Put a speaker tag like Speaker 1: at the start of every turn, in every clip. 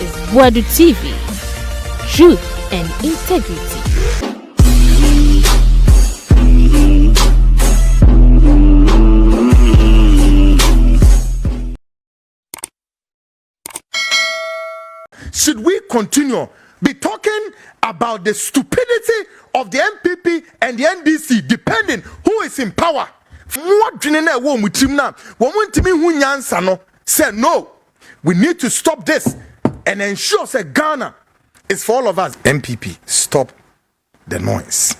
Speaker 1: is Boadu TV. Truth and integrity.
Speaker 2: Should we continue be talking about the stupidity of the NPP and the NDC, depending who is in power? Say no, we need to stop this and ensure that Ghana is for all of us. NPP, stop the noise.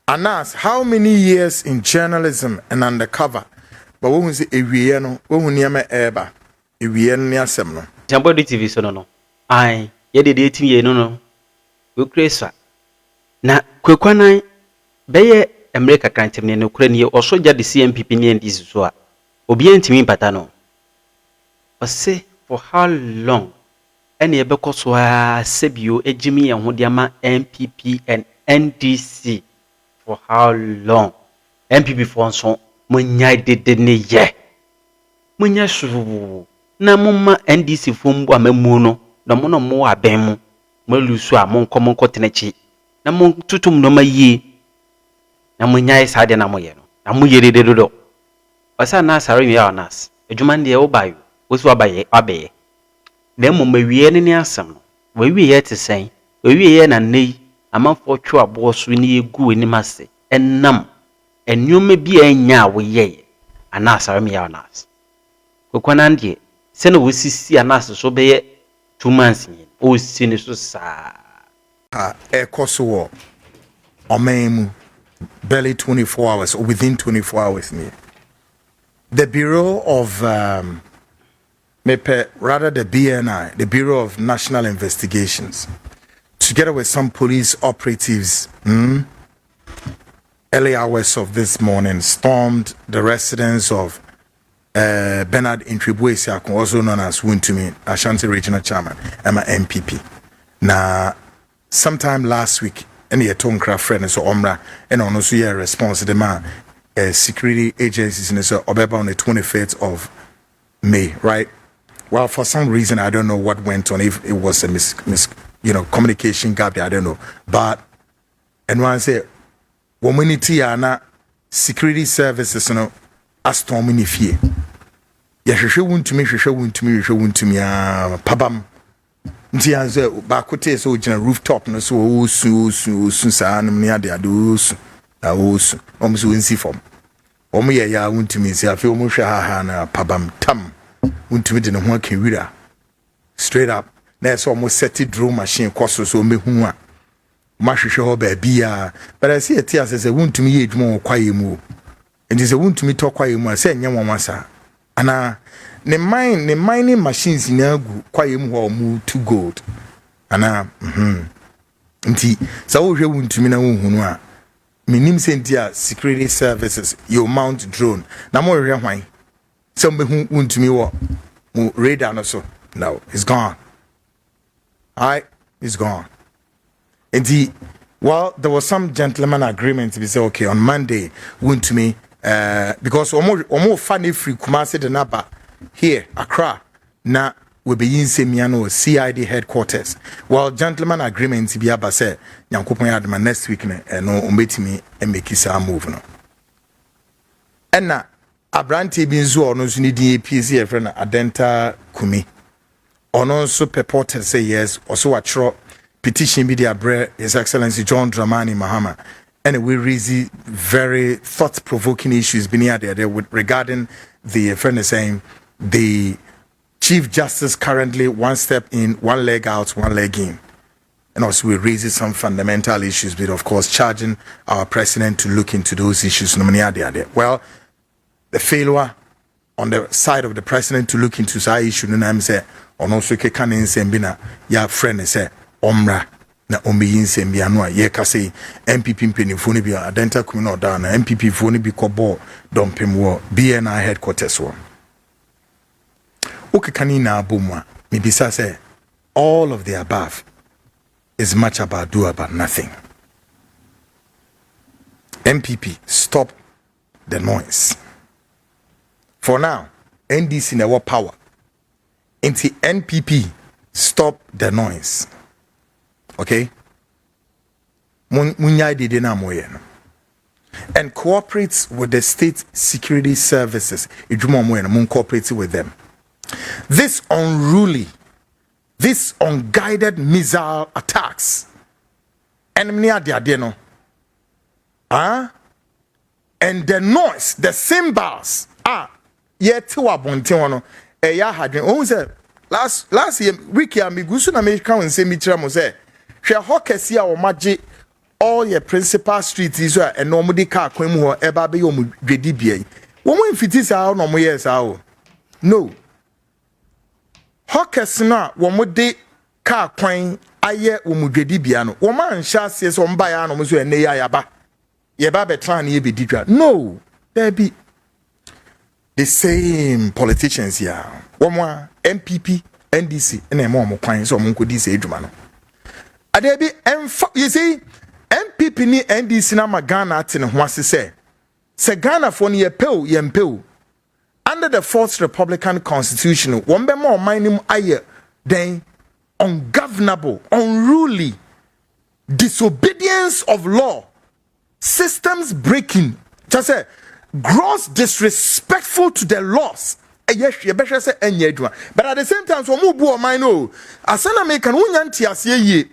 Speaker 2: Anas, how many years in journalism and undercover? But when we say Ewieno, when we near Eba, Ewieno near Semno.
Speaker 3: Boadu TV so no. I ye de 18 year no we kresa na kwekwanan beye America krantem ne nokura ne osoja de CMPP ne ndisi so a obi antimi mpata no ose for how long ene ye bekoso a sebio ejimi ye ho de ama NPP and NDC for how long NPP for so munya de ne ye munya shuvu na mumma NDC fombu amamu no na mo no mo abemu mo lusu a mo nkomo nkotenachi na mo tutum no mayi na mo nyae sade na mo ye no na mo yere de do wasa Anas Aremeyaw Anas adwuma de wo bayo wosu abaye abeye na mo mawie ne asem no wawie ye tesen wawie ye na nei amanfo twa abo so ne egu enim ase ennam enwoma bi anya wo ye Anas Aremeyaw Anas kokwana ndie se no wosisi Anas so beye 2 months in o sini so sa
Speaker 2: ekoso omemu barely 24 hours or within 24 hours near the Bureau of the BNI, the Bureau of National Investigations, together with some police operatives, early hours of this morning stormed the residence of Bernard Intribuesi, also known as Wuntumi, Ashanti Regional Chairman, Emma NPP. Now, sometime last week, any Tonkra friend so Omra, and also a response to the man, security agencies in Obeba on the 25th of May, right? Well, for some reason, I don't know what went on. If it was a communication gap, I don't know. But and when I say, womanity are security services, Aston Minifie. Yahweh won't me, Pabam. Ntianze bakote so gina rooftop no so su saa no ne ade adosu na osu omso nsi fom omoye ya wontumi si afi omohwe ha na pabam tam wontumi de ne ho akewira straight up na so omo set drill machine koso so mehu a mahwehwe ho ba bia but I see it as say wontumi ye edwuma kwaye mu and is a wontumi to kwaye mu say nya wonwasa ana ne mining machines in agu kwaye mu ho mu to gold ana nti sa wo hwe wuntumi na wo hunu a minim sentia security services you mount drone na mo hwe hwan so me wuntumi wo mu radar no so no it's gone it's gone nti well there was some gentleman agreement to be say okay on Monday wuntumi because omo fane free Kumasi de naba here Accra na we be in Semiano CID headquarters. Well, gentleman agreement be aba say Nyankopon adma next week no ombetimi make sa move no. Enna Abrante bi nzo ono so ni din APC e friend Adenta Kumi. Ono so purported say yes, also atro petition be the abre His Excellency John Dramani Mahama. And we raise very thought-provoking issues being there regarding the friend saying the Chief Justice currently one step in, one leg out, one leg in. And also we raise some fundamental issues, but of course charging our president to look into those issues. Well, the failure on the side of the president to look into that issue, and I'm saying, on also can say, ya friend say, Omra. Na omeyin sembia no a ye ka say NPP mpenifo ne bia Adenta Kumi no da na NPP fo ne bi kobo dompem wo BNI headquarters wo okekani na abomwa me bisa say all of the above is much about do about nothing. NPP, stop the noise. For now NDC never power into NPP stop the noise. Okay? Munyai dide na moye no. And cooperate with the state security services. Ijuma moye no, mun cooperate with them. This unruly, this unguided missile attacks. Enemy ade no. And the noise, the cymbals, yet to abonte eya hadwen. Oh, say last year week ya migusu na me kan say mi kira mo say hwe hokesi a o magye all your principal streets is so e no mo de car kwan mu ho e ba be yo mo dwedi bia yi. Wo mo mfiti sa no mo yes o. No. Hokesi na wo mo de car kwan aye wo mo dwedi bia no. Wo man hya ase so mba ya no mo so ene ya yaba. Ye ba betran ye be didwa. No. There be the same politicians here. One more NPP, NDC, and then more coins so monko this age man. Adebi you see NPP ni NDC na magana tin ho ase se Ghana for ne yempeu under the Fourth Republican Constitution one be more minim aye then ungovernable, unruly, disobedience of law, systems breaking, just say gross disrespectful to the laws. Yes, you better say any but at the same time, so mubu or mine no. Asana make an unyanti asye ye.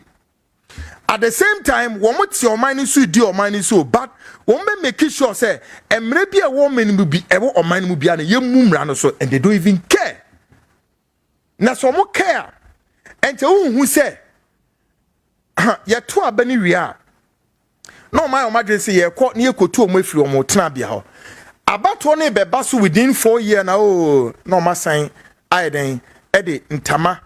Speaker 2: At the same time, one what's your mind so do or mine so, but one may make sure say, and maybe a woman will be ever or mine will be an young mum so, and they don't even care. Na so more care. And to who say, ya to a beni ria. No, my imagine say, ya caught near Kotu Mefri or Motrabia. About one be basu within 4 years now. No, my sign, I then Eddie Ntama.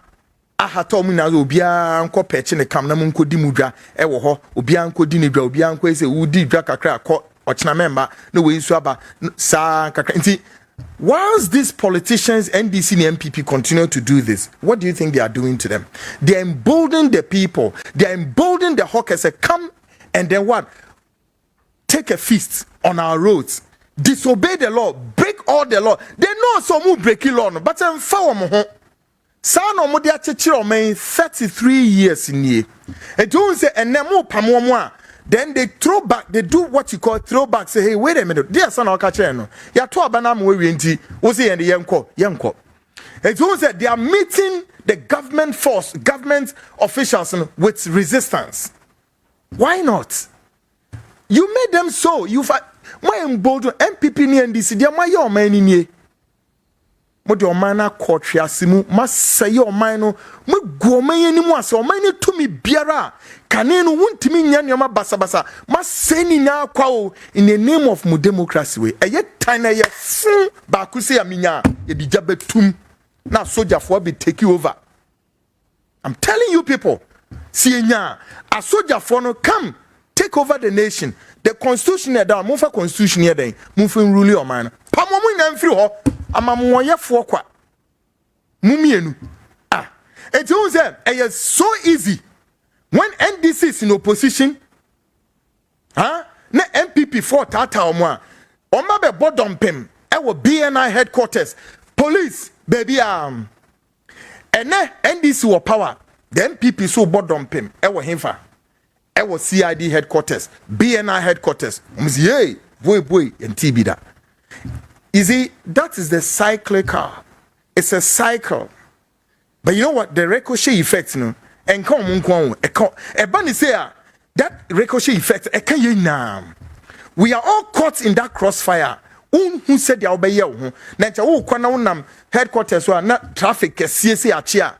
Speaker 2: Aha told me now, Ubia uncle petching a camna munko dimudra, ewo ho, Ubianco dinidra, Ubianco say, Udi draka crack, or chna member, no way swaba, sa kakranti. Whilst these politicians, NDC and NPP continue to do this, what do you think they are doing to them? They are emboldening the people, they are emboldening the hawkers, come and then what? Take a feast on our roads. Disobey the law, break all the law. They know some who break law, but I'm foul. Son of Modia Chichiro may 33 years in ye. And don't say, and nemo pamoa. Then they throw back, they do what you call throwback. Say, hey, wait a minute, dear son of Kacheno. Ya to abanam we was he and the yanko. And don't say they are meeting the government force, government officials with resistance. Why not? You made them so. You my emboldened NPP ni NDC dia my your man in ye. Mo de o man na court asimu ma say your man no mo go man animu ase o man ni tumi biara kane no wuntimi nya nyoma basabasa ma say ni nya kwa o in the name of mo democracy we eye tan na ye fun ba ku say aminya ye di jabetum na soldier for be take you over. I'm telling you people, see nya a soldier for no come take over the nation. The constitution here down, move constitution here then, move in rule your man. Pamomu na mfiri ho, amamuye fo kwa. Mumienu. It was so easy. When NDC is in opposition, na NPP for tata omwa. Oma be bodom pem, ewo BNI headquarters, police, baby ene NDC wo power. The NPP so bodom pem, ewo himfa. Ewo CID headquarters, BNI headquarters. Yay, boy, and TB. You see, that is the cyclical. It's a cycle. But you know what? The ricochet effect, no? And come on, a bunny say that ricochet effect, we are all caught in that crossfire. Who said the obey you? Nature, kwana headquarters were not traffic, CSA achia.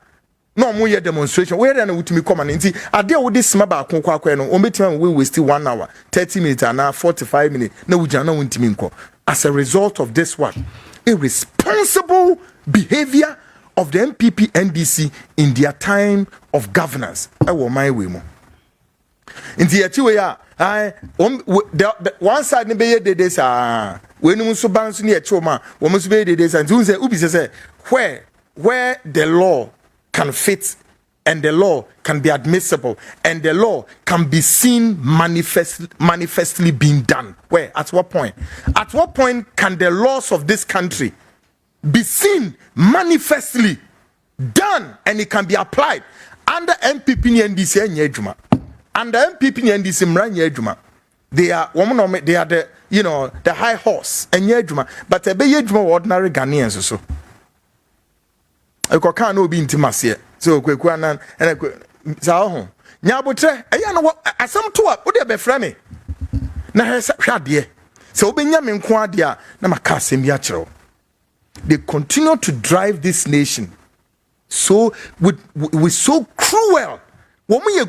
Speaker 2: No more demonstration. Where then would me come and see? I deal with this smaba no. Only time we waste 1 hour, 30 minutes, and now 45 minutes. No, we don't want to. As a result of this one, irresponsible behavior of the NPP NDC in their time of governance. I will my way more. In the one side ne be de this when you so bounce near choma, we must be the days and say ubi say where the law can fit and the law can be admissible and the law can be seen manifestly being done. Where? At what point? At what point can the laws of this country be seen manifestly done and it can be applied under NPP and NDC and Yejuma. Under NPP and NDC Mran Yejuma. They are the the high horse and Yejuma, but a be Yejuma ordinary Ghanaians or so. I can't no be intimacy. So Kwaku Annan and Zaho. Nyabotre, I know what I some to up, would you be frame? Na hwade so Benjamin Kwadia na makasem biachero. They continue to drive this nation so with so cruel. Woman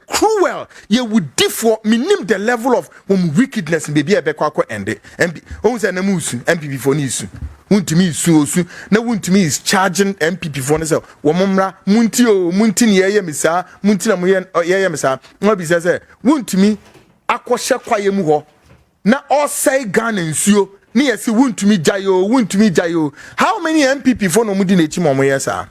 Speaker 2: cruel. You would differ minim the level of wickedness in baby ebekwa ende. MP o say na musu MPP for nisu. Wuntimi su na wuntimi is charging MPP for say womra munti ne yeye misa munti na yeye misa. No bi say wuntimi akwhye kwaye mu ho na osai Ghana nsuo na yesi wuntimi jayo. How many MPP for no mudi na echi momo yesa?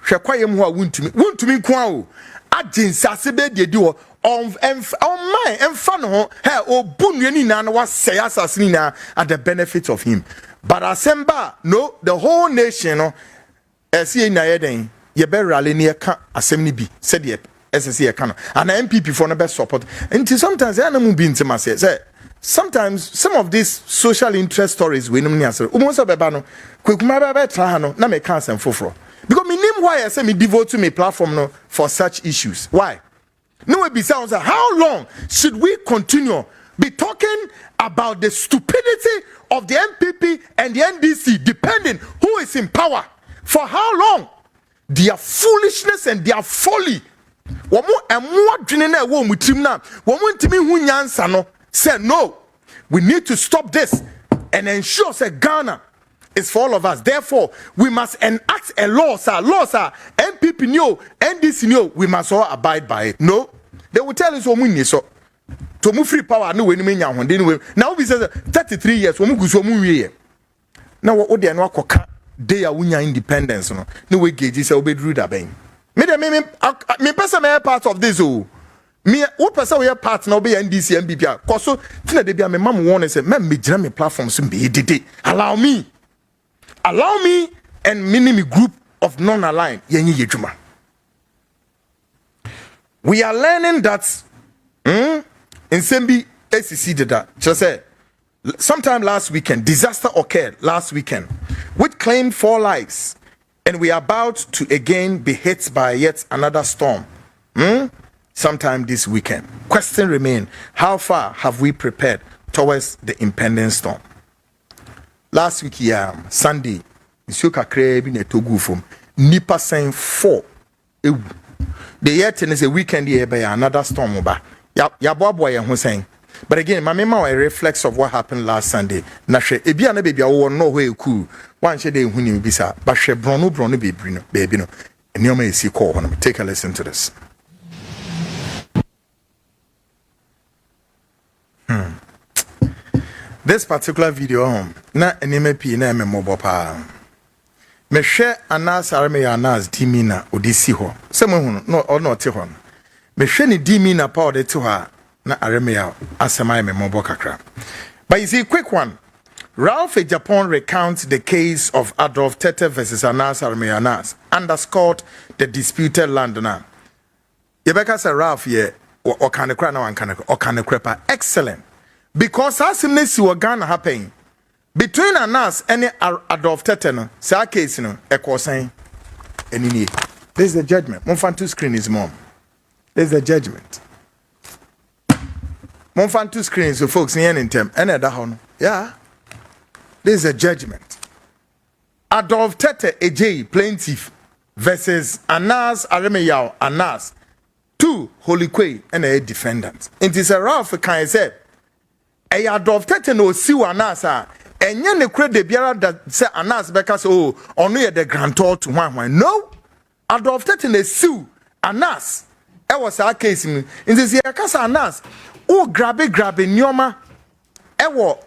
Speaker 2: Hwekwaye mu ho wuntumi kwa o aginsase be de ho on my emfa no ho he obunue ni na wa say asase ni na at the benefit of him, but asemba no the whole nation no esi na yeden ye be rally ne ka asem ni bi said ye SSC ye ka no and MPP for no be support until sometimes ya na mu bi ntima say sometimes some of these social interest stories we no ni asere umonso beba no kwekuma beba tra ha no na me ka asem foforo. Because me name why I say me devote to my platform no, for such issues. Why? No way be sounds how long should we continue be talking about the stupidity of the MPP and the NDC depending who is in power? For how long? Their foolishness and their folly. Say no. We need to stop this and ensure say Ghana is for all of us. Therefore, we must enact a law, sir. Law, sir. MPP no, NDC no. We must all abide by it. No, they will tell us so. To move free power, no way ni menya honde ni. Now we say 33 years. We move so move ye. Now what they no akoka. They are wunya independence no. No way gauge say obedru da ben. Me person me part of this oh. Me what person we part na obey NDC MPP. Cause so tina de bia me mam won say me gyina me platform so be dede. Allow me and mini group of non-aligned. We are learning that in Sembi ACC did that. Just say sometime last weekend, disaster occurred last weekend, which claimed 4 lives, and we are about to again be hit by yet another storm. Sometime this weekend. Question remain: how far have we prepared towards the impending storm? Last week, Sunday, Monsieur Kakre bi na togu from nipa sen 4. The year ten is a weekend here by another storm oba. Ya boy ye ho sen. But again, my mema a reflex of what happened last Sunday. Na hwe ebi na baby wo no ho eku. Wan hwe de huni bi sa. Ba hwe brono baby no. Enioma esi call hono. Take a listen to this. This particular video na NPP na memorable pa. Me hwe Anas Aremeyaw Anas dimina odisi ho. Se mo hu no ono te ho. Me hwe ni dimina pa odete ho na Aremeyaw asema memorable kakra. But you see quick one. Ralph Agyapong recounts the case of Adolf Tete versus Anas Aremeyaw Anas, underscored the disputed land na. Yebeka say Ralph ye o kanekra na wan kanekra o kanekra pa excellent. Because as in this Ghana happening between Anas and Adolf Tete no, say case no, saying, this is the judgment. Monfantu screen is mom. This is the judgment. Monfantu screen is so folks in term. Yeah. This is the judgment. Adolf Tete AJ plaintiff versus Anas Aremeyaw Anas, 2 Holy Quay and a defendant. It is a Ralph can say. Adolf Tete no si Anas enye ne kure de biara da se Anas beka se oh ono ye the grantor to hwan no Adolf Tete na si Anas e was a case mi nti ye ka sa Anas o grabe nyoma e wo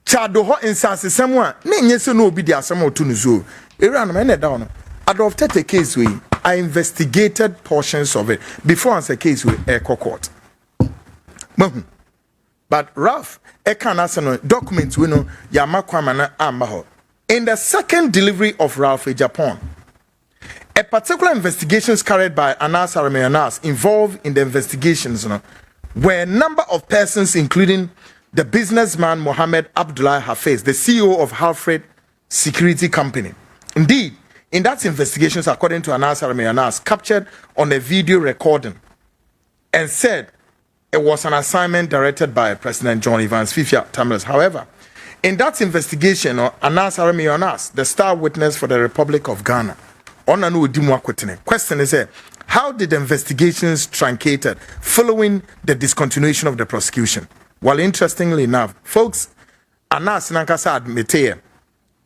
Speaker 2: chado ho insasesem a na enye se no obi di asem otu no zo era no me na da no Adolf Tete case we I investigated portions of it before answer case we court. But Ralph, documents we know Yamakwamana Ambaho. In the second delivery of Ralph Agyapong, a particular investigations carried by Anas Aremeyaw Anas involved in the investigations were a number of persons, including the businessman Mohammed Abdullah Hafiz, the CEO of Halfred Security Company. Indeed, in that investigations, according to Anas Aremeyaw Anas, captured on a video recording and said it was an assignment directed by President John Evans Fifia Tamales. However, in that investigation, Anas Aremeyaw Anas, the star witness for the Republic of Ghana, question is how did the investigations truncated following the discontinuation of the prosecution? Well, interestingly enough, folks, Anas Nankasa admitted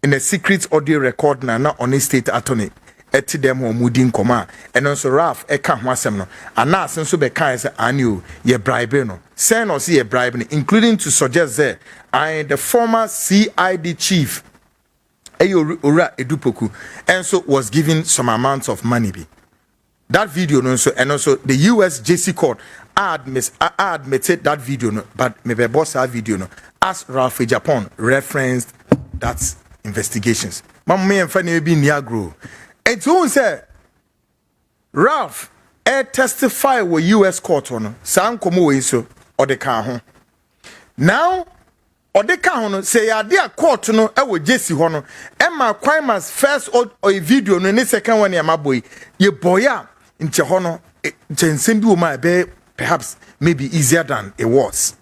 Speaker 2: in a secret audio recording on his state attorney eti dem ho mudin koma and also Ralph eka ho asem no Anas nso be kan say anu ye bribe no say no say ye bribe no, including to suggest that the former CID chief Ora Edupoku and so was given some amounts of money be. That video no so and also the US JC court admitted that video no, but maybe boss that video no as Ralph Agyapong referenced that investigations. Mama me and be niagro. And who say Ralph testify with US court on Sam komo we so or the car now or the car say ya dear court no e wo jesi ho no Emma Quimas first or a video no ne second one ya maboy ye boya nche ho no nsem bi o ma be perhaps maybe easier than it was,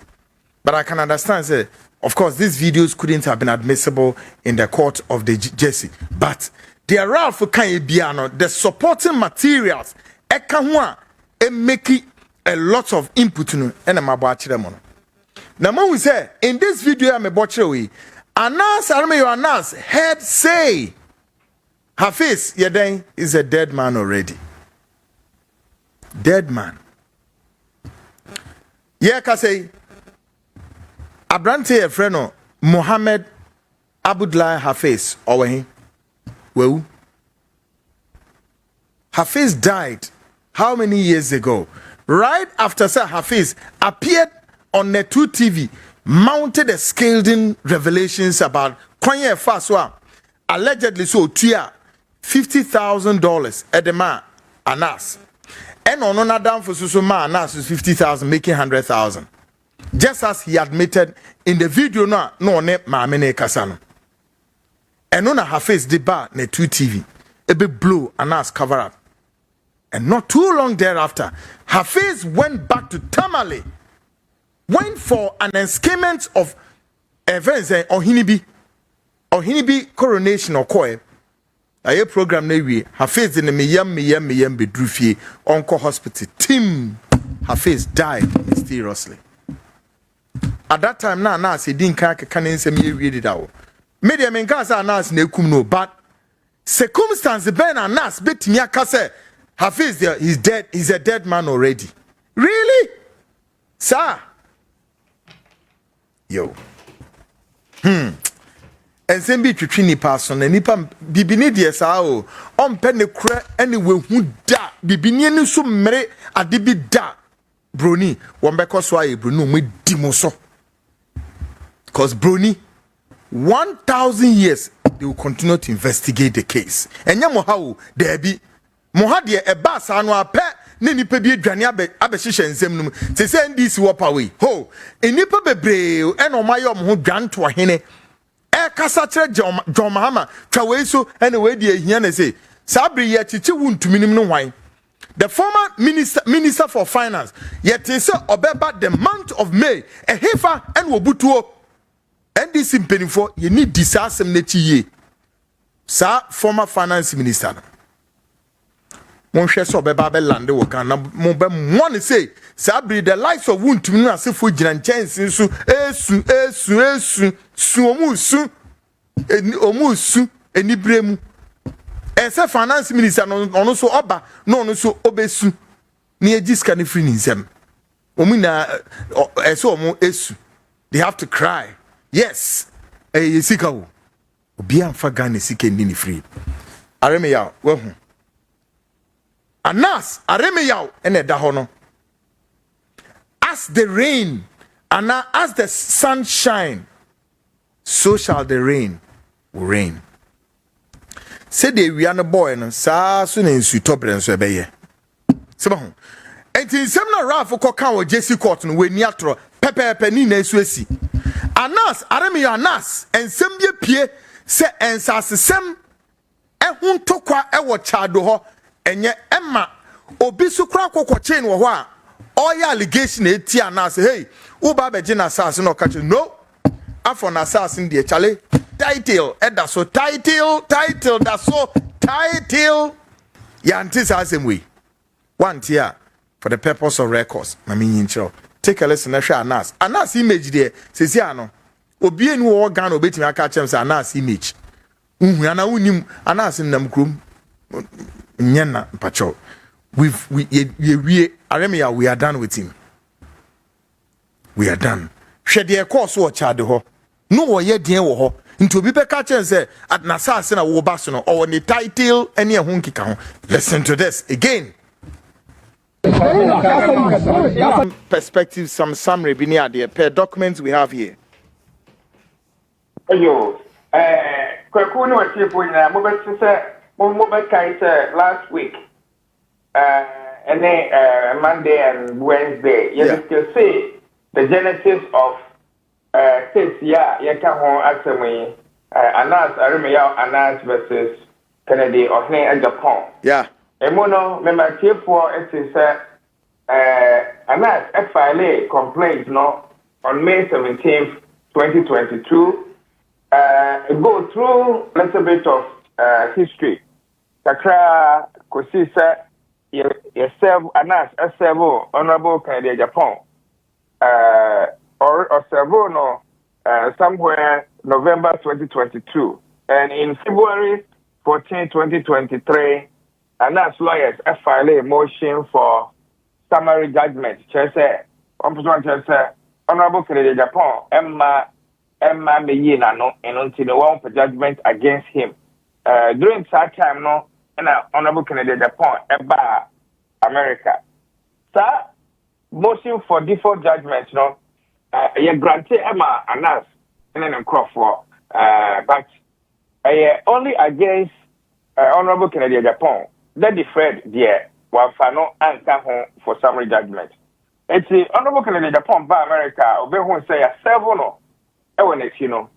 Speaker 2: but I can understand say of course these videos couldn't have been admissible in the court of the Jesse, but the Ralph kan biano the supporting materials eka ho a make a lot of input no and mabo akire mo no. Now, when we say in this video, I'm a butcher we Anas Aremeyaw Anas heard say Hafiz Yeden is a dead man already. Dead man. Yeah, can say Abrante a friend Mohammed Abdullah Hafiz or he well Hafiz died how many years ago? Right after Sir Hafiz appeared on Net2 TV, mounted a scathing revelations about Kwanye Faswa, allegedly so tia $50,000 at the man Anas. And on another down for Susuma Anas is 50,000, making 100,000. Just as he admitted in the video no ne Mamene Kasano. And on a Hafiz deba Net2 TV, a big blue Anas cover up. And not too long thereafter, Hafiz went back to Tamale. Went for an escapement of events on Hinibi coronation or koi. A program we Hafiz in the miyam bedrufie Onko Hospital. Tim Hafiz died mysteriously. At that time now say didn't can say me read it out. Media men kasa Anas ne kum no, but circumstance ben Anas bet me akase Hafiz there he's dead, he's a dead man already. Really? Sir? Yo. And send be to ni person and nipa bibini de sa o on pe ne kra anyway hu da bibini ni so mere adibi da broni won be koso aye broni mo di mo so cause broni 1,000 years they will continue to investigate the case enya mo ha o there be mo ha de e ba sa no ape ne nipa bi adwane abehihye nsem num se se ndisi wopawe ho enipa bebre e no mayo mo ho dwanto hene e kasa kire John Mahama twawe so ene we de ahia ne se sabri ye chichi wuntuminim no hwan the former minister for finance yet say obeba the month of May e hefa and wobutuo ndc mpenifo ye ni disasem na chiye sa former finance minister mon hwe so be ba be lande wo kan na mo be mo say sabri the likes of wuntumi no asefo gina nkyɛnse so esu omusu enibremu ese finance minister no so oba no so obesu ni ejiska ne free nsem omina ese omo esu they have to cry yes sika wo obi amfa Ghana sika ni free Aremeyaw wo hu Anas Aremeyaw ene da ho no as the rain and as the sun shine so shall the rain will rain Say the we are no boy no saa so na nsu tobre nso ebeye. Seba ho. Enti nsem na Ralph ko kan o Jesse court no we ni atro pepepe ni na esu esi. Anas Aremeyaw Anas ensem bie pie se ensasesem ehun tokwa ewo chado ho enye emma obi su kra kokko chain wo ho a all allegation eti Anas hey wo ba beje na sas no ka no afọ na sas ndi chale title eda so title that so title ya antis asem we one tier for the purpose of records na me nyinchiro take a listen na hwe Anas image there sesi ano obi enu wo gan obetimi aka chem say Anas image unhu ana unim Anas nam krom nyena pacho we Aremeyaw we are done with him. We are done. Hwe de course wo chade ho. No wo ye den wo ho. Nti obi be ka chen say at na sase na wo ba so no or ni title ene ho nkika ho. Listen to this again. Perspective, some summary be near there per documents we have here.
Speaker 4: Ayo, Kwaku no Agyapong na mo be say mo be kai say last week. Monday and Wednesday, you can see the genesis of states. Yeah, you can hold Anas Aremeyaw Anas versus Kennedy of Agyapong.
Speaker 2: Yeah.
Speaker 4: Emono, member for it is Anas FILA complaint no on May 17th, 2022. Go through a little bit of history. Kakra Kosisa. Yourself, Anas, Asevo, Honorable Kennedy Agyapong, or Asevo, no, somewhere November 2022. And in February 14, 2023, Anas lawyers filed a motion for summary judgment. Honorable Kennedy Agyapong, Emma Meyina, no, and until the one for judgment against him. During that time, no, and Honorable Kennedy Agyapong about America. Sir, motion for default judgment, no, you granted Emma Anas and then Crawford, but only against Honorable Kennedy Agyapong. That deferred there, while Fano and come home for summary judgment. It's the Honorable Kennedy Agyapong by America, or who say a several no, ewan you know,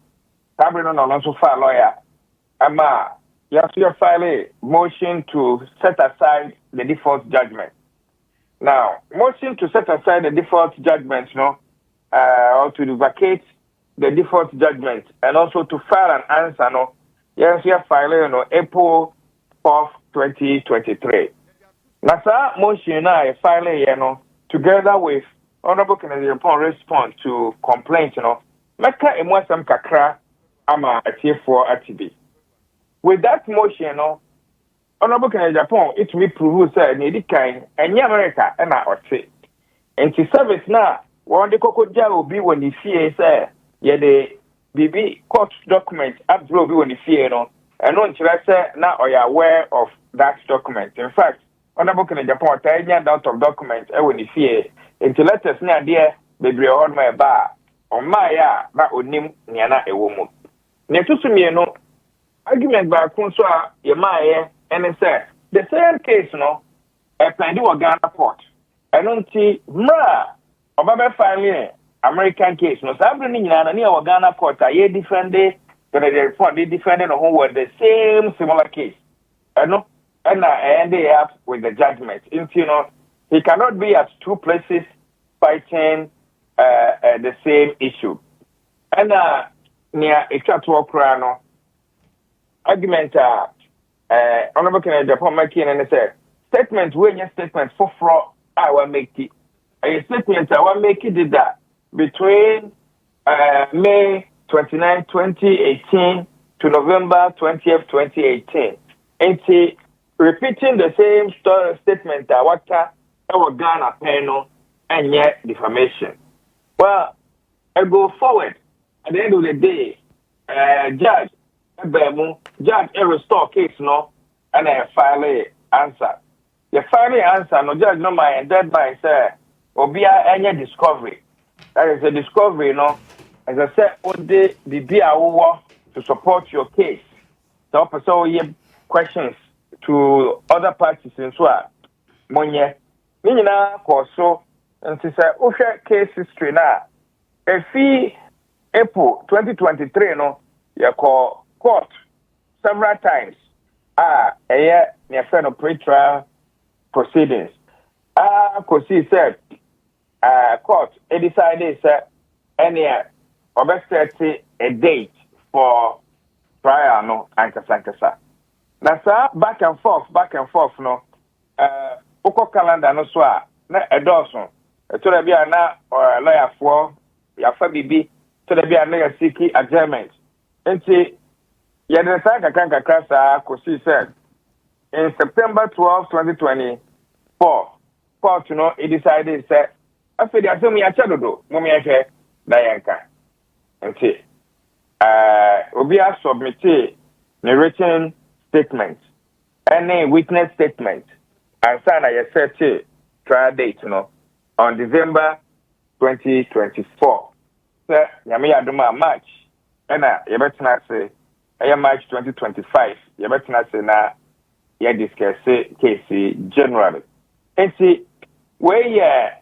Speaker 4: Sabrina no so far lawyer, Emma. You have to file a motion to set aside the default judgment. Now, motion to set aside the default judgment, no, or to vacate the default judgment, and also to file an answer, no, you have to file, you know, April 4th, 2023. Now, sir, motion I file, you know, together with Honorable Kennedy Agyapong response to complaint, you know, make a some kakra ama a tier 4 ATB. With that motion, no, Honorable Kennedy Agyapong, it will prove that needy kind and America and I say. And to service now, one the cocoa jar will be when the fear say, yeah, the BB court document up will be when the fear, no, and on say now are you aware of that document. In fact, Honorable Kennedy Agyapong, tiny out of document, and when the fear, and to let us know, dear, baby, on my bar, on my that would name Niana a woman. Near to me, no. Argument by Kunsa Yamaye and say the same case no a plan do Ghana court. I don't see Obama filing American case no Sabrini near Ghana court a defended the report they defended on who were the same similar case. And I ended up with the judgment. You know, he cannot be at two places fighting the same issue. And near a chat walk no argument Honorable Kennedy Agyapong making and say statement when your statement for fraud I will make it a statement I will make it that between May 29, 2018 to November 20th, 2018. And repeating the same statement that what our Ghana panel and yet defamation. Well, I go forward at the end of the day, judge restore case no and I file a answer. The final answer no judge no my deadline say obia any discovery. That is a discovery no. As I said, on the BBA to support your case. So you questions to other parties in so monye ni nyina ko so nti say ohwe case history na efi April 2023 no ye call court several times near friend of pre-trial proceedings could see said court decided any obviously a date for trial no ankasa na sa back and forth no oko calendar no so na edoso to da bia na lawyer for ya fa bibi to da bia na ya seek adjournment nti ya de sa kakra sa ko see said in September 12 2024 court no it decided say after the assembly ya chadodo mum ya hwe na yanka nti obi a submit a written statement any witness statement and sign a set trial date no on December 2024 so yami aduma March and yebetna say March 2025 yebetna say na ya discuss case generally and see where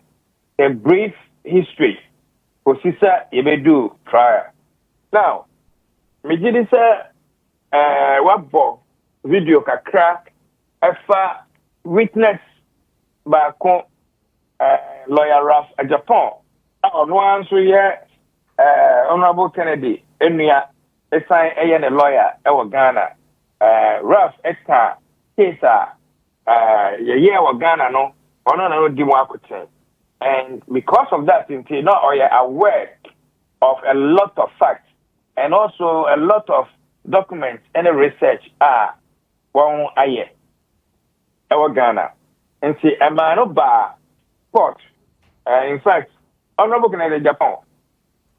Speaker 4: a brief history for sister yebedu trial now me did say what video kakra efa witness ba ko lawyer Ralph Agyapong on one so honorable Kennedy enua esan a lawyer e wo Ghana Ralph extra case ye wo Ghana no ono na di mo akoten and because of that until now you are aware of a lot of facts and also a lot of documents and research one aye our Ghana and see a man of bar court in fact honorable Canada Japan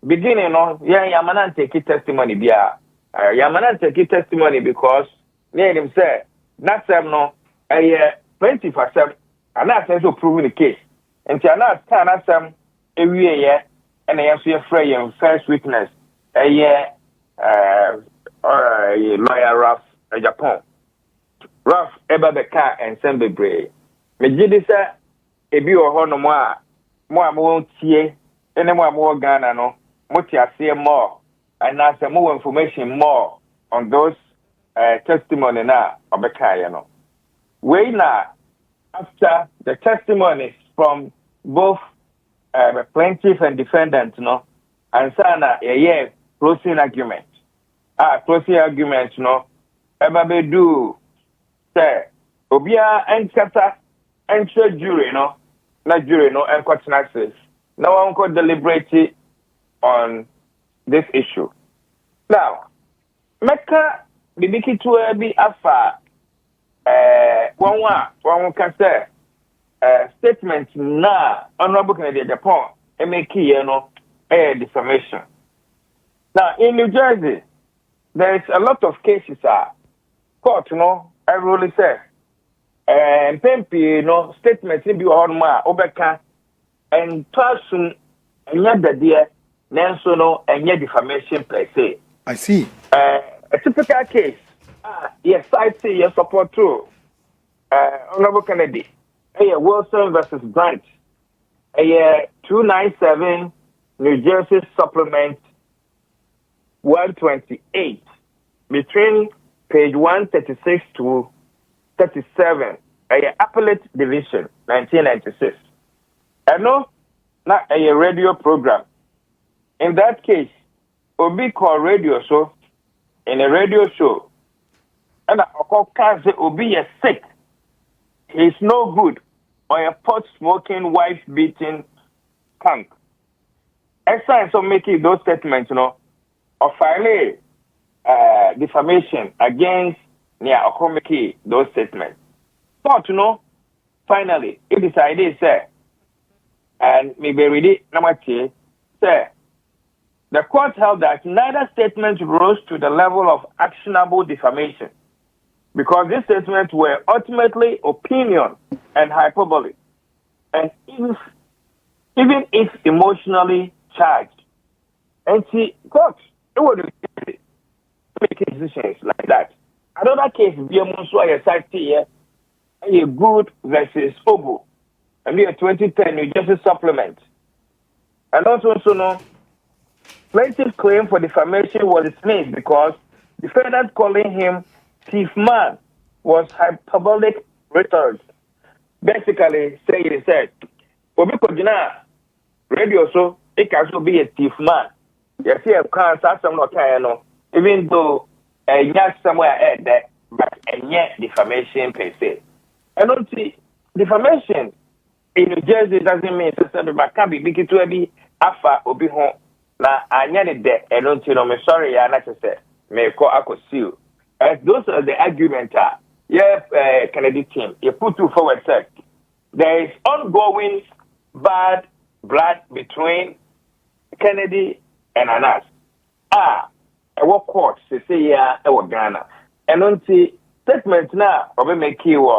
Speaker 4: beginning on yamanan take testimony bia yamanan take testimony because near him say not them no 20% and that's also proving the case and see not can some every year and I also afraid first witness a year lawyer Ralph Agyapong Ralph eba the car and send the bray me gidi say ebi wo ho no mo tie ene mo Ghana no mo ti ase more and now some more information more on those testimony na obeka no we na after the testimonies from both the plaintiff and defendant no and sana closing argument closing argument no eba be do say obia enkata entre jury no na jury no enkotena says no one could deliberate on this issue now meka bibiki to be afa one can say statement na honorable Canada Japan make no defamation. Now in New Jersey there is a lot of cases court I really say NPP statements in be on ma obeka and person enya dadeɛ nanso no enya defamation per se.
Speaker 2: I see.
Speaker 4: A typical case yes I see your support too honorable Kennedy Wilson versus Grant 297 New Jersey supplement 128 between page 136 to 37 appellate division 1996 no not a radio program in that case obi call radio so in a radio show and can say obi is sick he's no good or a pot smoking wife beating punk exercise of making those statements of filing defamation against making those statements but finally it decided say and maybe read it number 2 say the court held that neither statement rose to the level of actionable defamation because these statements were ultimately opinion and hyperbole and even if emotionally charged and see court it would make decisions like that Another case, Biamuswa, a site here, a good versus Obo, and we 2010 New Jersey supplement. And also, no, plaintiff's claim for defamation was dismissed because defendant calling him thief man was hyperbolic rhetoric. Basically, saying he said, Obi Kojina, radio so, it can also be a thief man. You see, a can't some not even though a young somewhere there, but a yet defamation per se. I don't see defamation in New Jersey doesn't mean that can be big to be afa obi home. Now, I need that. I don't know. Me sorry, I not say. Me call I sue. As those are the arguments. Kennedy team. You put you forward. Sir. There is ongoing bad blood between Kennedy and Anas. I work court. Say yeah, I work Ghana. I don't see statements now. Obi make you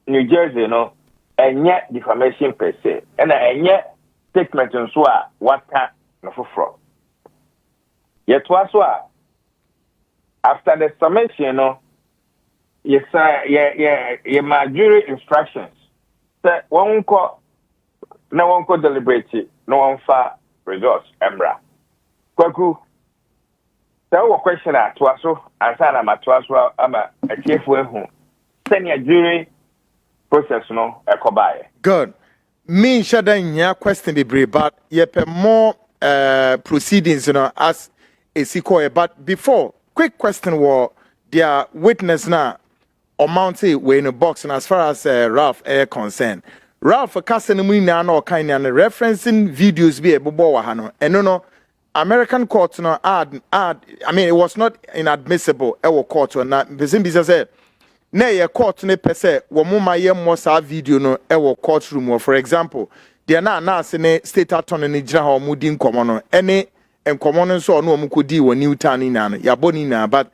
Speaker 4: New Jersey, no, and yet defamation per se, and yet statement on swa what can no for. Yet was after the summation, no, yes, my jury instructions. That one call, no one could deliberate, no one far results, Embra. Kwaku, there was a question at Twaso, and Sana Matwaso, I'm a TFW home. Send your jury. Process no ekobaye.
Speaker 2: Good. Me shada nya question be brave, but yepe more proceedings, as a sequel. But before, quick question was their witness now or Mountie were in a box, and as far as Ralph are concerned. Ralph casting no kind of referencing videos be a bobo wahano. And no American courts no add I mean it was not inadmissible our court or not. The said na ye court ne pese wo moma ye mo sa video no e wo courtroom. For example de na ase ne state attorney ne gira ha mo di nkomo no ene nkomo no so no mo kodi wo Newtown na no ya boni na but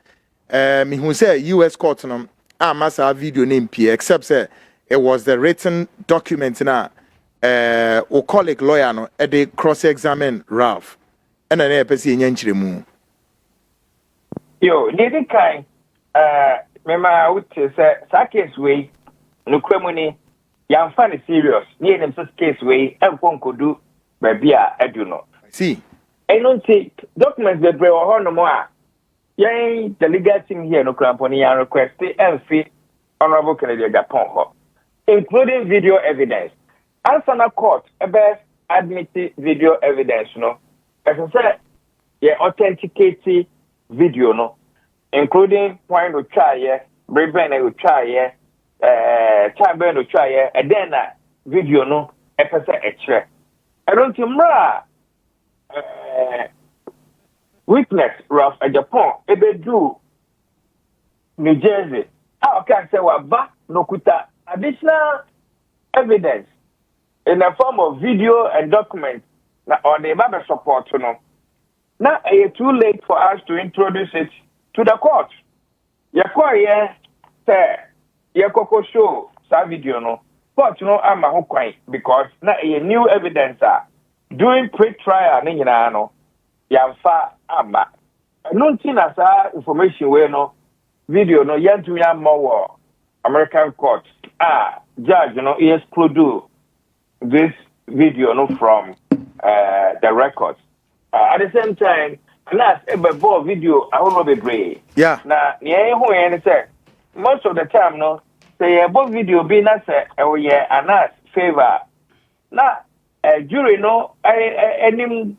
Speaker 2: me hu say US court no masa video ne MP except say it was the written document na o colleague lawyer no e dey cross examine Ralph ena na pese nya nchiremu
Speaker 4: yo ne kai Mema, I would say, that case way, no criminal, young funny serious, near them such case way, and one could do, baby, I do not.
Speaker 2: See,
Speaker 4: I don't take documents that bring on no more. Yea, the legal team here, no crampony, and request and fee Honorable Kennedy Agyapong, including video evidence. Answer na court, a best admitted video evidence, no. As I said, yeah, authenticated video, no. Including point to try, Breben to try, Chamber to try, and then video no episode extra. I don't think witness Ralph Agyapong ebe do New Jersey. How can say ba no kuta additional evidence in the form of video and document or the Bible support no. Now it's too late for us to introduce it to the court. Yakwa Yakoko show sa video no. Court no ama ho kwan because na a new evidence during pre-trial ni nyina no yamfa ama. No tin as information we no video no yantu ya more American court. Judge no exclude this video no from the records. At the same time Anas ebe video ahono bebre.
Speaker 2: Yeah.
Speaker 4: Na niye hu yen say most of the time no say ebo video be na say e ye Anas favor. Na jury no enim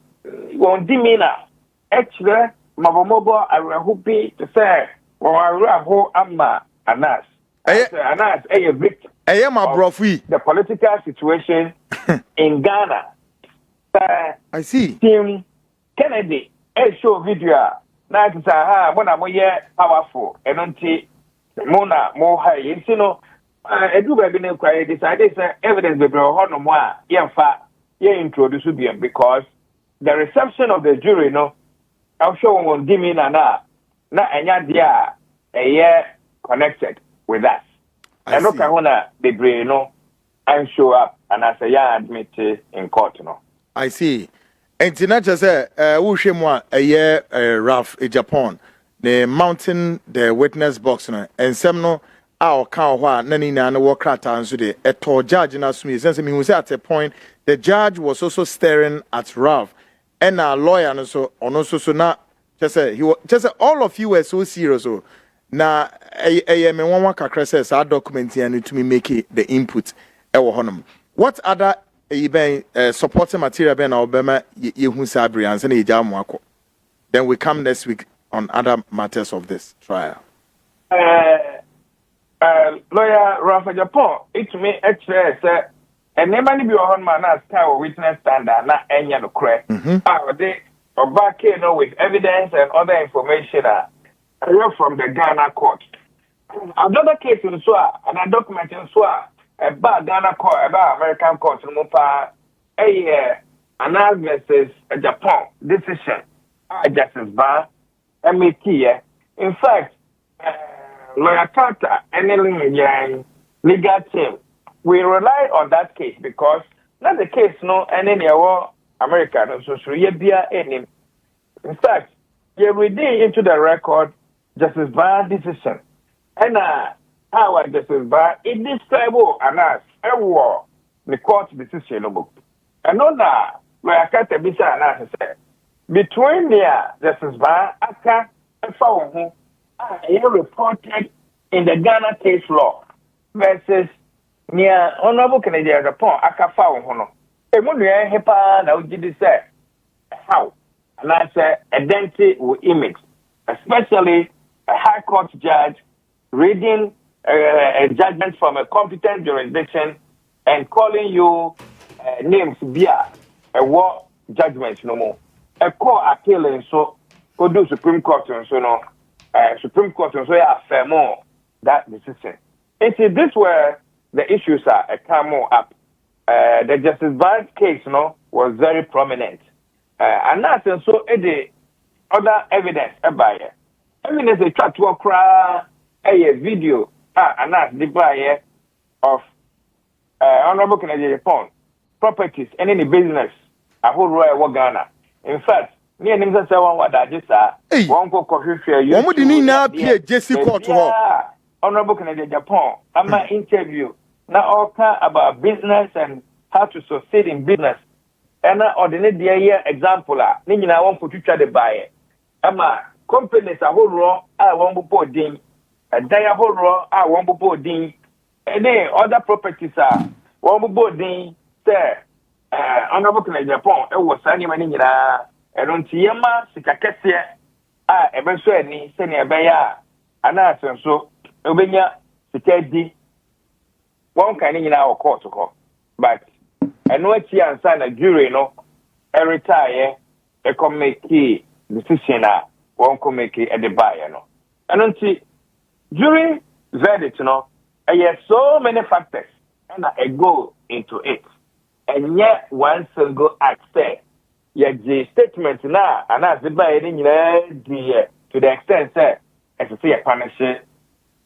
Speaker 4: won dimina actually mabomobo arahupi to say won araho ama Anas. Anas a victim.
Speaker 2: My brofi.
Speaker 4: The political situation in Ghana.
Speaker 2: I see.
Speaker 4: Tim Kennedy show video na kisa mona moye powerful enonti mona mo high you know edu ba bi ne kwai decide say evidence be bro ho no mo a yemfa ye introduce bi because the reception of the jury no I'm sure won give me na enya dia connected with us and look at when the brain no and show up and as a admit in court no
Speaker 2: I see. And not just say, Ushimwa, a year, Ralph Agyapong. the mountain the witness box no and some no our count wa na ni na work krata nso de eto judge na so me sense me who say at a point the judge was also staring at Ralph and our lawyer no so ono so na just say all of you were so serious so na me one kakra says our document here to me make the input e wo honom what other supporting material ben obema ye hu sabri and say e ja mo akọ then we come next week on other matters of this trial.
Speaker 4: Lawyer Ralph Agyapong, it may actually say, and never be on man as kind witness standard, not any other correct. They are back here with evidence and other information from the Ghana court. Another case in SWA, and a document in SWA about Ghana court, about American court, Anas versus Agyapong decision. Justice Bar, MET. In fact, Lawyer Carter and the legal team, we rely on that case because not the case no any American so in fact, you reading into the record Justice Bar decision. And our Justice Bar it describes Anas the court decision book. And on that, Lawyer Carter bisa Anas said between the Justice Bar Aka and Fawu reported in the Ghana case law versus near Honorable Canadian Agyapong Aka Fawu no. Emunua hepa na ugidi say how and I say identity with image, especially a high court judge reading a judgment from a competent jurisdiction and calling you names via a war judgment no more. A court appealing so go do Supreme Court and so no Supreme Court and so affirm more that decision. And see this where the issues are come more up. The Justice Bar case was very prominent. And that's so the other evidence about it. Evidence a chat to cry a video and that's the buyer of Honorable Canadian Agyapong properties and any business a whole royal Ghana. In fact, near him say one that just one go coffee share you.
Speaker 2: One didn't now appear Jesse Court to
Speaker 4: Honorable Canadian Agyapong. I'm an interview now all about business and how to succeed in business. And ordinary the example Nina won't put you try to buy it. Ama companies a whole raw I won't put ding a dia whole raw I won't put ding and then other properties are won't put ding there. Honorable Canadian Agyapong, it was any money and on Tiama, Sikakesia, eventually, senior Baya, Anas and so, Ubenya, Sikedi, one kind in our court to call. But I know it's here and sign a jury, a retire, a come make key decision, one come make at the buyer, And on during verdict, I have so many factors, and I go into it. And yet, one single act say, yet the statement now, and as the by to the extent say, as I say, a punishment,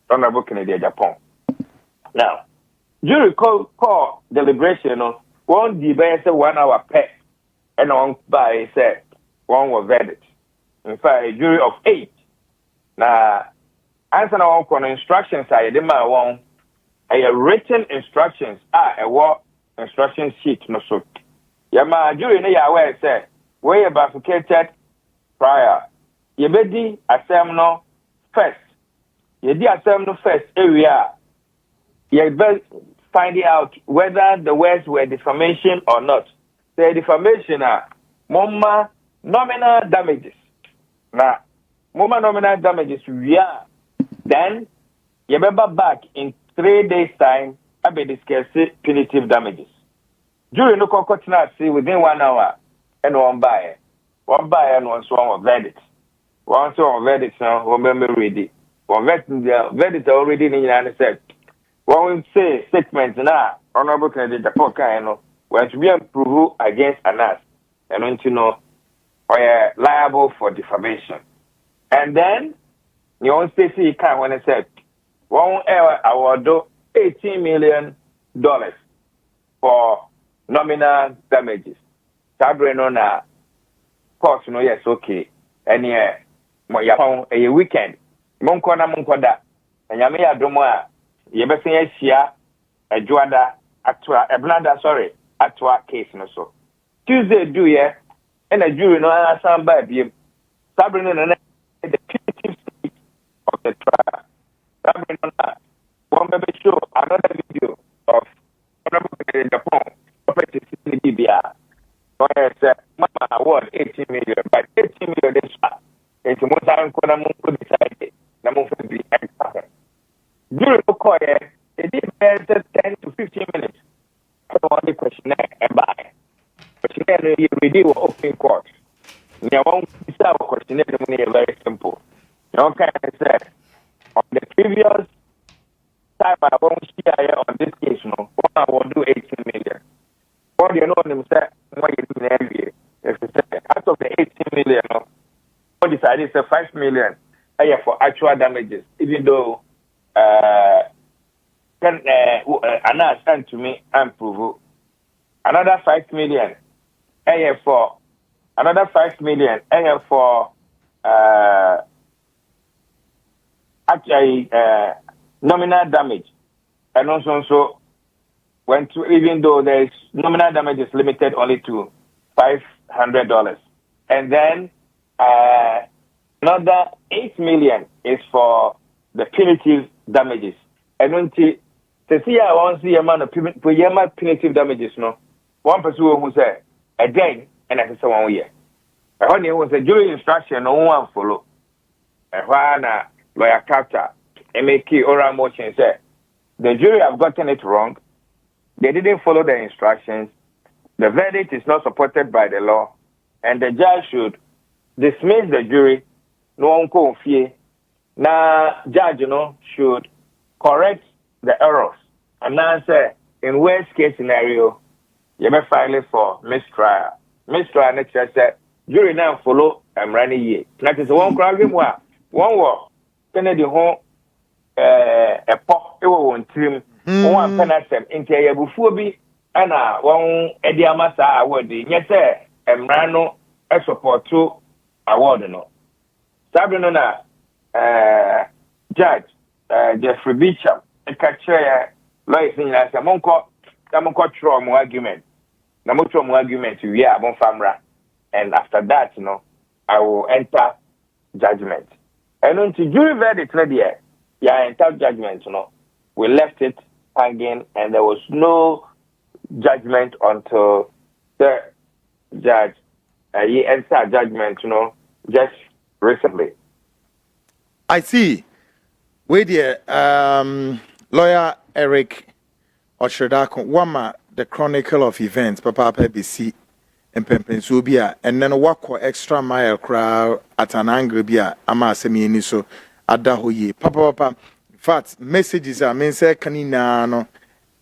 Speaker 4: Honorable Canadian Agyapong. Now, jury call deliberation, one debate say 1 hour pay, and on by say, one was verdict. In fact, a jury of 8. Now, answer now on instructions, I did my one, written instructions, a what? Instruction sheet no so. Yama jury na ya where say we bifurcated prior. Ye bedi asem no first. Ye di asem no first area. Ye be finding out whether the words were defamation or not. The defamation moma nominal damages. Na moma nominal damages we are. Then ye be back in 3 days time. I be discuss punitive damages. During the coconut see within 1 hour and one buyer and one sworn verdict. One sworn verdict now, one member ready. One verdict already in the United States. One will say statements now, Honorable Canadian Agyapong, when to be approved against Anas and want to know are liable for defamation. And then you own Stacy can when I said 1 hour award $18 million for nominal damages. Sabrina na court no yes okay. And mo ya pon a weekend monko na monko da nyame ya domo a ye be sen ahia adwoada atwa eblada sorry atwa case no so Tuesday do ye and a jury no answer by biem Sabrina na the punitive stage of the trial Sabrina one baby show another video of Japan property Libya where said mama award 18 million but 18 million this it's more time kona mungu decide na mungu be expert during the call it did 10 to 15 minutes on the questionnaire and by questionnaire you read open court you won't say questionnaire is very simple you can say on the previous time I won't share on this case no one will do 18 million what you know them say what you do every if you say out of the 18 million no what decided say 5 million for actual damages even though Anas sent to me and prove another 5 million for another 5 million for actually nominal damage and also went to even though there is nominal damage is limited only to $500 and then another 8 million is for the punitive damages and until see I won't see a man of punitive damages no one person who say again and I say 1 year I only was a jury instruction no one follow and when lawyer capture make oral motion say the jury have gotten it wrong they didn't follow the instructions the verdict is not supported by the law and the judge should dismiss the jury no one go fear now judge should correct the errors and now say in worst case scenario you may file it for mistrial next year say jury now follow running year that is one crowd one war Kennedy home a pop it won't trim one penalty into a bufubi and one Ediamasa award yes sir Emrano a support to award no Sabrina judge Jeffrey Beecham a catcher lawyers in as a monko trauma argument argument we are one famra and after that I will enter judgment and until jury verdict enter judgment we left it hanging and there was no judgment until the judge he entered judgment just recently.
Speaker 2: I see. Wait here, lawyer Eric Ochredako, Wama, the Chronicle of Events, Papa PBC, and Pempensubia, and then wako extra mile crowd at an angle beer, Amasemi Niso, Adahoye, Papa. In fact, messages are mean say canina no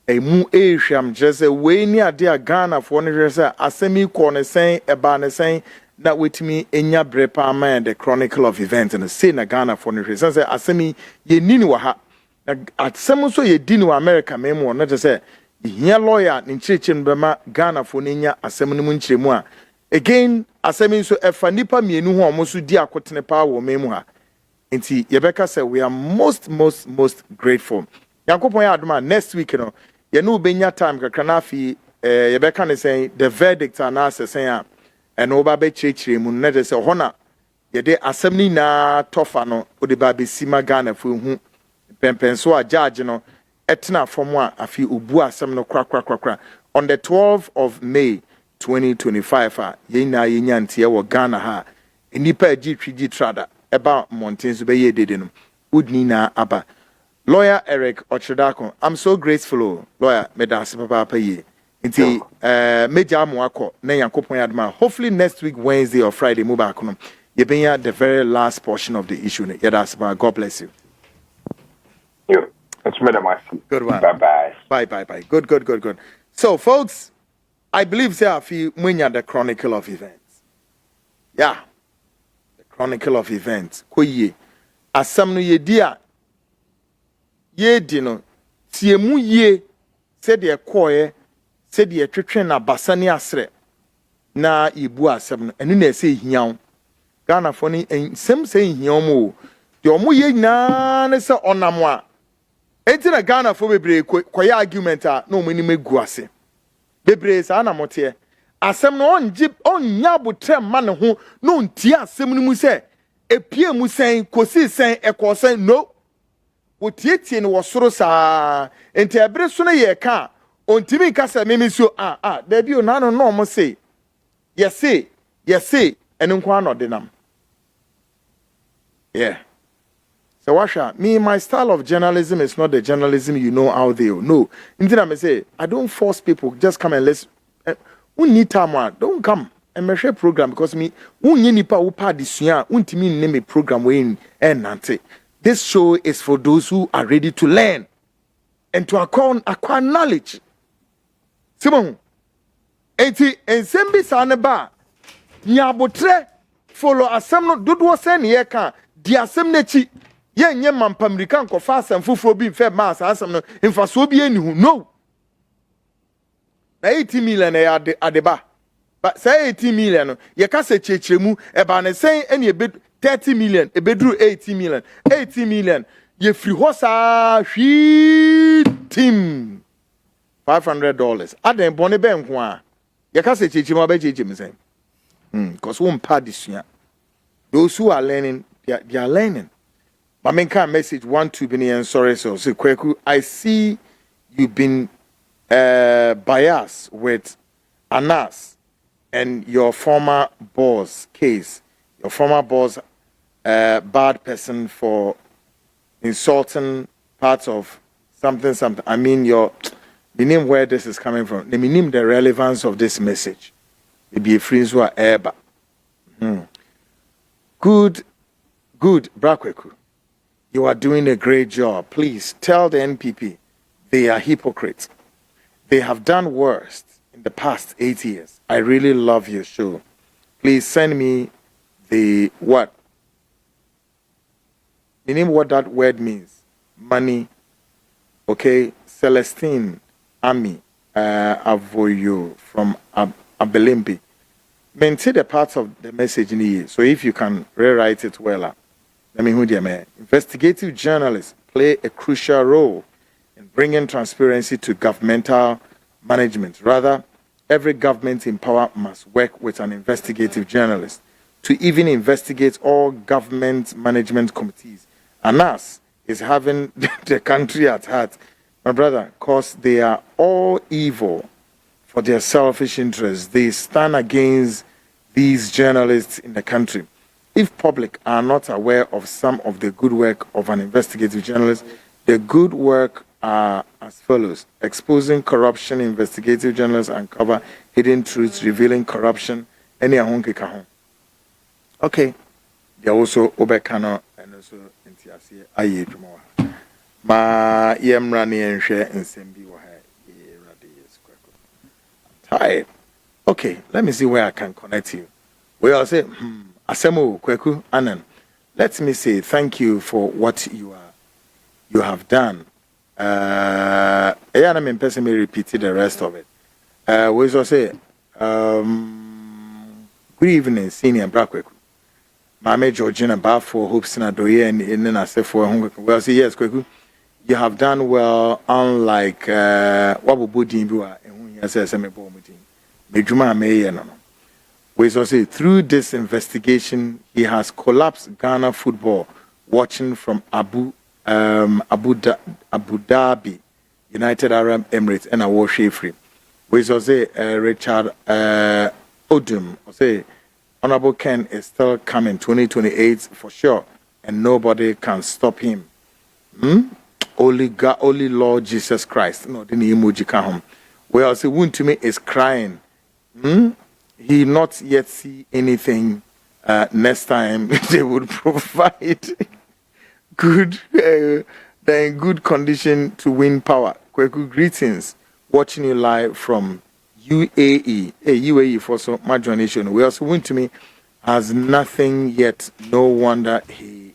Speaker 2: a mu Asiam just a way near dear Ghana for one asemi corner saying a banner saying that with me enya brepa man the Chronicle of Events and say na Ghana for one say asemi ye nini wa ha at some so ye dinu America memo not to say here lawyer in chichin bema Ghana for ninya asemi no munchire mu a again asemi so efa nipa mienu ho omo so di akotene pa wo memo ha nti yebeka say we are most grateful yankopon ya adoma next week you know benya time kakra na fi yebeka ne say the verdict ana say and oba be chechire mu na de say hona yede asem ni na tofa no ode ba be sima Ghana fu hu pempenso a judge no etna from a afi obu asem no kra on the 12th of May 2025 yena yenya ntie wo Ghana ha enipa gtg trada about mountains be ye dede no udni na aba lawyer Eric Ochredako I'm so grateful lawyer medase papa ye nti meja mo akọ na yankopon adma hopefully next week Wednesday or Friday move back no ye benya the very last portion of the issue ne yedase ba God bless you.
Speaker 4: It's Madam.
Speaker 2: Good one.
Speaker 4: Bye.
Speaker 2: Good. So folks, I believe say afi mwenya the Chronicle of Events. Yeah. The Chronicle of Events. Koye. Asam no ye dia ye di no tie mu ye se de koye se de twetwe na basane asre na ibu asam no enu na ese hiaw Ghana funny and same saying yomo. The omu ye na ne se onamwa. Enti na Ghana for bebre kwaya argument a no mani meguase. Bebre sa na mote. Asem no nya botrem ma ne ho no ntia asem no mu se epie mu sen kosi sen ekosen no. Wotieti ne wosoro sa enti ebre so na ye ka ontimi kasa memi so da bi o na no mo say yes enu kwa no de nam. Yeah. So Washa, my style of journalism is not the journalism you know out there. No. Indeed, I say I don't force people. Just come and let's. We need time. Don't come and make a program because me. We need nipa upa disuya. Untimi name a program we in nante. This show is for those who are ready to learn and to acquire knowledge. Simon, enti ensembi saneba. Nyabotre follow asem no dodo sen ye kan di asem nechi. Ye nye mampamrika nko fa asem fufuro bi fe ma asem no mfaso bi enihu no na 80 million ya adeba but say 80 million no ye ka se chechiremu e ba ne sen ene e 30 million e bedru 80 million ye free hosa hwi team $500 aden bone be nko a ye ka se chechiremu ba chechiremu sen cause won pa disua those who are learning they are learning. Mamenka message 1-2 bini and sorry so Kwaku, I see you've been biased with Anas and your former boss case. Your former boss bad person for insulting parts of something. I mean the name where this is coming from. The name the relevance of this message. Maybe a friends who are eba. Good, Brakweku. You are doing a great job. Please tell the NPP they are hypocrites. They have done worse in the past 8 years. I really love your show. Please send me the what? The name what that word means. Money. Okay. Celestine Ami Avoyo from Abelimbi. Maintain the parts of the message in here. So if you can rewrite it well. Let me who dear man. Investigative journalists play a crucial role in bringing transparency to governmental management. Rather, every government in power must work with an investigative journalist to even investigate all government management committees. Anas is having the country at heart, my brother, because they are all evil for their selfish interests. They stand against these journalists in the country. If public are not aware of some of the good work of an investigative journalist, the good work are as follows: exposing corruption, investigative journalists uncover hidden truths, revealing corruption, any ahonke kahon. Okay. They are also Obekano and also Ntiasi Aye Jumoa. Ma Yemrani and share and Sembi Waha. I'm tired. Okay, let me see where I can connect you. We all say, Asemo Kwaku Annan. Let me say thank you for what you have done. I mean, personally repeated the rest of it. We also say, good evening, senior Brakweku. Mame Georgina Bafo hopes na doye and then I say for well, say yes, Kwaku. You have done well, unlike Wabu Dimbu and when you say Semi Bomutin. Mejuma May no. We also say through this investigation, he has collapsed Ghana football watching from Abu Dhabi, United Arab Emirates, and Awo Shefri. We also say Richard Odum, say Honorable Ken is still coming 2028 for sure, and nobody can stop him. Only God, only Lord Jesus Christ. No, the emoji come. We also want to me is crying. He not yet see anything. Next time they would provide good, they're in good condition to win power. Kwaku, greetings. Watching you live from UAE. UAE for so much donation. We also went to me has nothing yet. No wonder he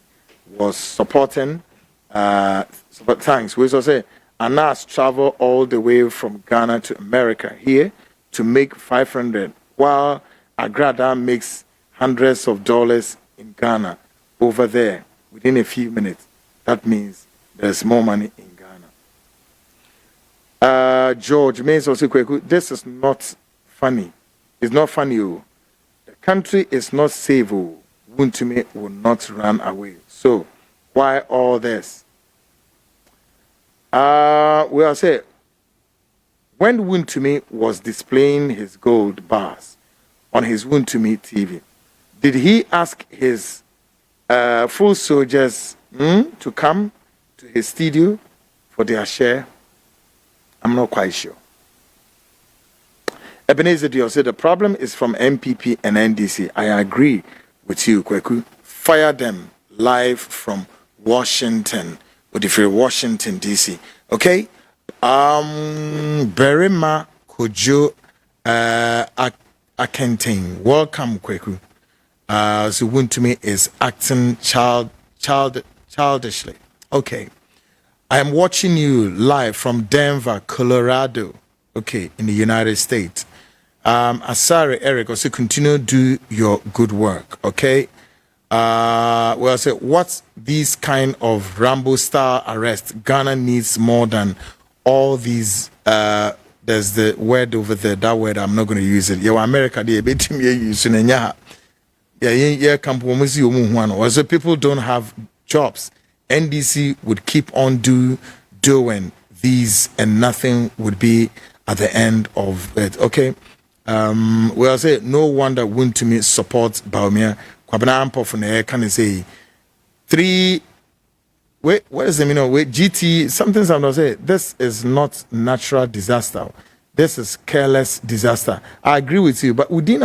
Speaker 2: was supporting. But thanks. We also say Anas travel all the way from Ghana to America here to make 500, while Agrada makes hundreds of dollars in Ghana over there within a few minutes. That means there's more money in Ghana. George Mays also, this is not funny. It's not funny. Oh. The country is not safe. Oh. Wontumi will not run away. So, why all this? Well, I say, when Wontumi was displaying his gold bars on his Wontumi TV, did he ask his full soldiers to come to his studio for their share? I'm not quite sure. Ebenezer Dio said the problem is from NPP and NDC. I agree with you, Kwaku. Fire them live from Washington, Washington DC. Okay. Berima Kojo Akenting. Welcome, Kwaku. So Wontumi is acting childishly. Okay. I am watching you live from Denver, Colorado. Okay, in the United States. Asare Eric also continue do your good work. Okay. Well, say what's these kind of Rambo style arrest? Ghana needs more than all these. There's the word over there. That word I'm not going to use it. Yeah, America they bet me use it. Yeah. Also, people don't have jobs. NDC would keep on doing these, and nothing would be at the end of it. Okay. Well, I say no wonder Wontumi supports Baumia. Kwabena Ampo for ne can say 3. Wait, what is the meaning? Wait, GT. Something I'm not saying. This is not natural disaster. This is careless disaster. I agree with you, but we didn't.